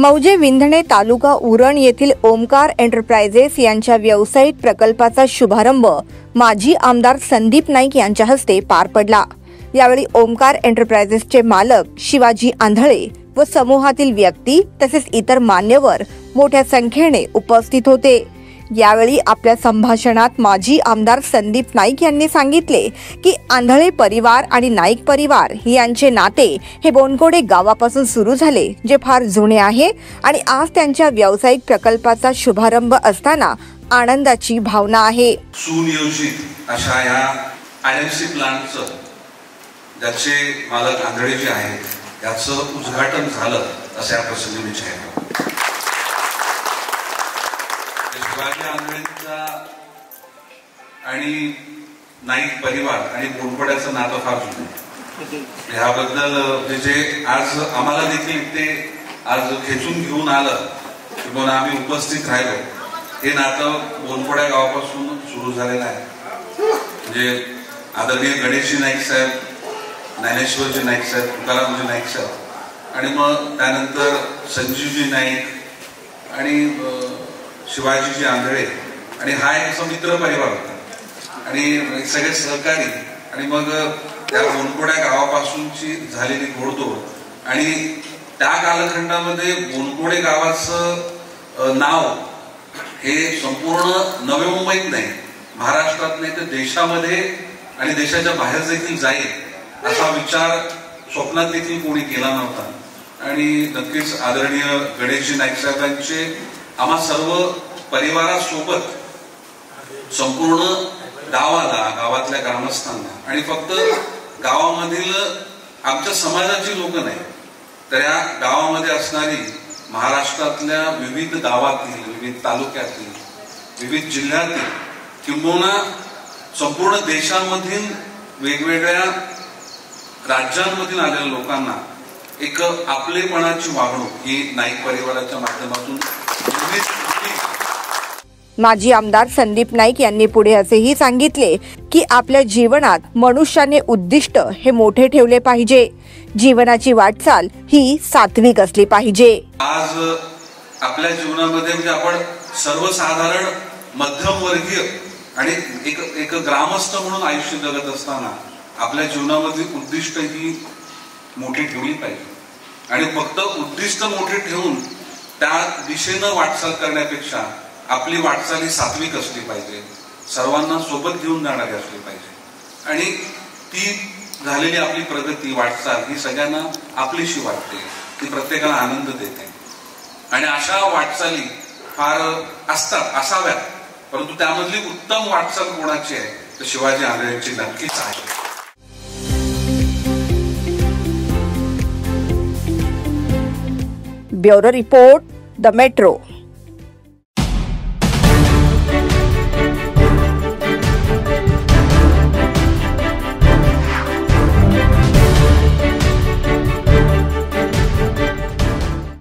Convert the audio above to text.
मौजे विंधणे तालुका उरण येथील ओमकार एंटरप्राइजेस यांच्या व्यावसायिक प्रकल्पाचा शुभारंभ माजी आमदार संदीप नाईक यांच्या हस्ते पार पडला। यावेळी ओमकार एंटरप्राइजेसचे मालक शिवाजी आंधळे व समूहातील व्यक्ती तसेच इतर मान्यवर मोठ्या संख्येने उपस्थित होते। यावेळी आपल्या संभाषणात माजी आमदार संदीप नाईक यांनी सांगितले की आंधळे परिवार आणि नाईक परिवार यांचे नाते हे बोनकोडे गावापासून सुरू झाले, जे फार जुने आहे आणि आज त्यांच्या व्यावसायिक प्रकल्पाचा शुभारंभ असताना आनंदाची भावना आहे। सुनियोजित अशा या आयएमसी प्लांटचं ज्याचे मालक आंधळे जे आहेत याचं उद्घाटन झालं अशा प्रसंगी मी सांगतो। शिवाजी आंधळेंचा आणि नाईक परिवार आणि बोनकोड्याचं नातं फार जुनं आहे। याबद्दल जे आज आम्हाला देखील ते आज खेचून घेऊन आलं म्हणून आम्ही उपस्थित राहिलो, हे नातं बोनकोड्या गावापासून सुरू झालेलं आहे। म्हणजे आदरणीय गणेशजी नाईक साहेब, ज्ञानेश्वरजी नाईक साहेब, तुकारामजी नाईक साहेब आणि मग त्यानंतर संजीवजी नाईक आणि शिवाजीजी आंधळे आणि हा एक मित्र परिवार होता आणि सगळे सहकारी आणि मग त्या बोनकोड्या गावापासूनची झालेली घोडदौड आणि त्या कालखंडामध्ये बोनकोडे गावाचं नाव हे संपूर्ण नवी मुंबईत नाही, महाराष्ट्रात नाही तर देशामध्ये आणि देशाच्या बाहेर देखील जाईल असा विचार स्वप्नात देखील कोणी केला नव्हता। आणि नक्कीच आदरणीय गणेशजी नाईक साहेबांचे आम्हा सर्व परिवारासोबत संपूर्ण गावाला, गावातल्या ग्रामस्थांना आणि फक्त गावामधील आमच्या समाजाची लोक नाही तर या गावामध्ये असणारी महाराष्ट्रातल्या विविध गावातील, विविध तालुक्यातील, विविध जिल्ह्यातील किंबहुना संपूर्ण देशामधील वेगवेगळ्या राज्यांमधील आलेल्या लोकांना एक आपलेपणाची वागणूक ही नाईक परिवाराच्या माध्यमातून माजी आमदार संदीप नाईक यांनी पुढे असेही सांगितले की आपल्या जीवनात मनुष्याने उद्दिष्ट हे मोठे ठेवले पाहिजे, जीवनाची वाटचाल ही सात्विक असली पाहिजे। आज आपल्या जीवनामध्ये म्हणजे आपण सर्वसाधारण मध्यमवर्गीय आणि एक ग्रामस्थ म्हणून आयुष्य जगत असताना आपल्या जीवनामध्ये उद्दिष्ट ही मोठी ठेवली पाहिजे आणि फक्त उद्दिष्ट मोठे ठेवून त्या दिशेनं वाटचाल करण्यापेक्षा आपली वाटचाल ही सात्विक असली पाहिजे, सर्वांना सोबत घेऊन जाणारी असली पाहिजे आणि ती झालेली आपली प्रगती, वाटचाल ही सगळ्यांना आपलीशी वाटते, ती प्रत्येकाला आनंद देते आणि अशा वाटचाली फार असतात, असाव्यात, परंतु त्यामधली उत्तम वाटचाल कोणाची आहे तर शिवाजी आंधळेंची नक्कीच आहे। Bureau report, the metro.